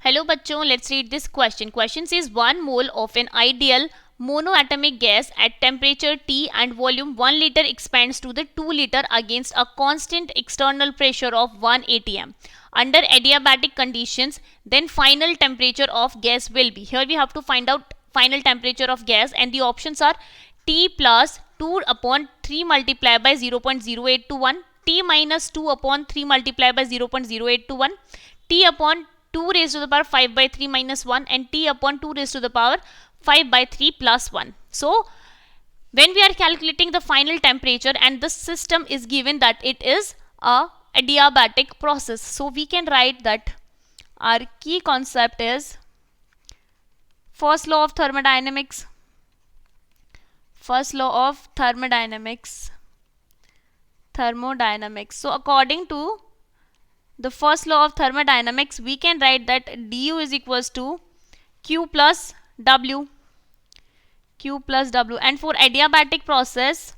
Hello bachcho, let's read this question. Question says 1 mole of an ideal monoatomic gas at temperature T and volume 1 liter expands to the 2 liter against a constant external pressure of 1 atm. Under adiabatic conditions, then final temperature of gas will be. Here we have to find out final temperature of gas, and the options are T plus 2 upon 3 multiplied by 0.0821, T minus 2 upon 3 multiplied by 0.0821, T upon 2 raised to the power 5 by 3 minus 1, and T upon 2 raised to the power 5 by 3 plus 1. So, when we are calculating the final temperature and the system is given that it is a adiabatic process, so we can write that our key concept is first law of thermodynamics. First law of thermodynamics. So according to the first law of thermodynamics, we can write that du is equals to q plus w. And for adiabatic process,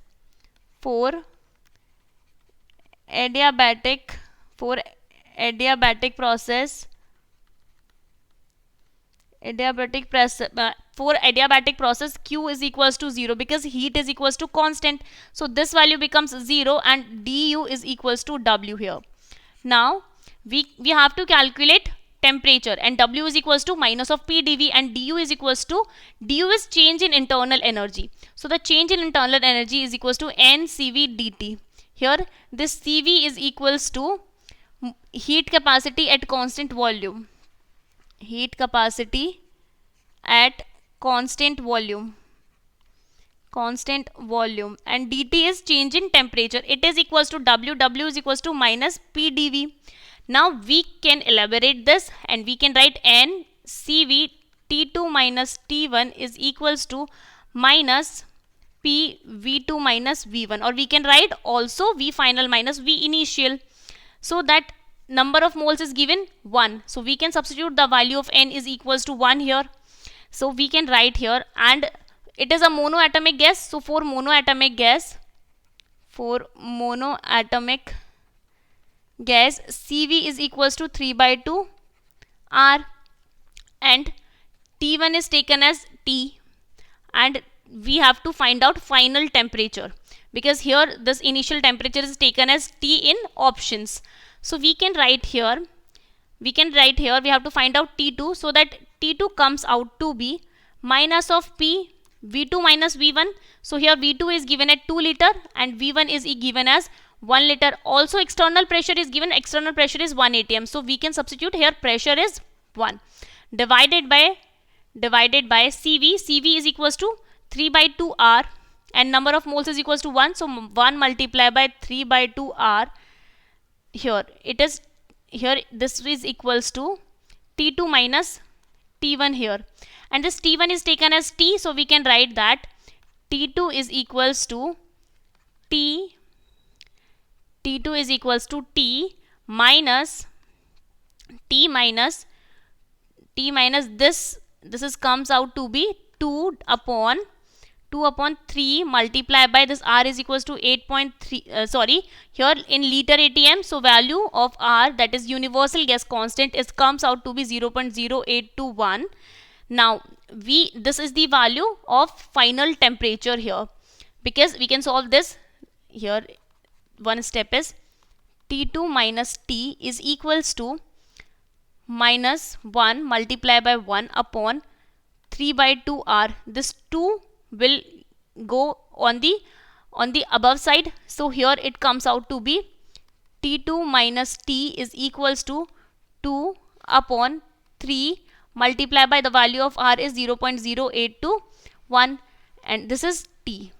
adiabatic process q is equals to 0 because heat is equals to constant. So this value becomes 0 and du is equals to w here. Now we have to calculate temperature, and w is equals to minus of p dv, and du is equals to, du is change in internal energy. So the change in internal energy is equals to n cv dt. Here this cv is equals to heat capacity at constant volume. Heat capacity at constant volume, and dt is change in temperature. It is equals to w is equals to minus p dv. Now we can elaborate this and we can write n cv t2 minus t1 is equals to minus p v2 minus v1, or we can write also v final minus v initial. So that number of moles is given 1, so we can substitute the value of n is equals to 1 here. So we can write here, and it is a monoatomic gas. So for monoatomic gas, cv is equals to 3 by 2 r, and t1 is taken as t, and we have to find out final temperature because here this initial temperature is taken as t in options. So we can write here, we have to find out T2, so that T2 comes out to be minus of P V2 minus V1. So here V2 is given at 2 liter and V1 is given as 1 liter. Also external pressure is given, external pressure is 1 atm. So we can substitute here pressure is 1 divided by CV. CV is equals to 3 by 2 R, and number of moles is equals to 1. So 1 multiplied by 3 by 2 R. Here it is, here this is equals to T2 minus T1 here, and this T1 is taken as T, so we can write that T2 is equals to T minus this is comes out to be 2 upon 3 multiplied by this R is equals to 8.3 here in liter atm. So value of R, that is universal gas constant, is comes out to be 0.0821. Now this is the value of final temperature here, because we can solve this here. One step is T2 minus T is equals to minus 1 multiplied by 1 upon 3 by 2 R. This 2 will go on the above side, so here it comes out to be T2 minus T is equals to 2 upon 3 multiplied by the value of R is 0.0821, and this is T.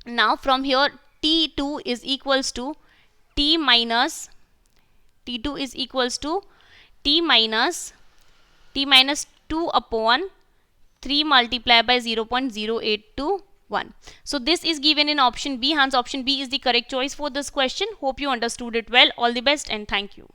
Now from here T2 is equals to T minus 2 upon 3 multiplied by 0.0821. So this is given in option B, hence option B is the correct choice for this question. Hope you understood it well. All the best and thank you.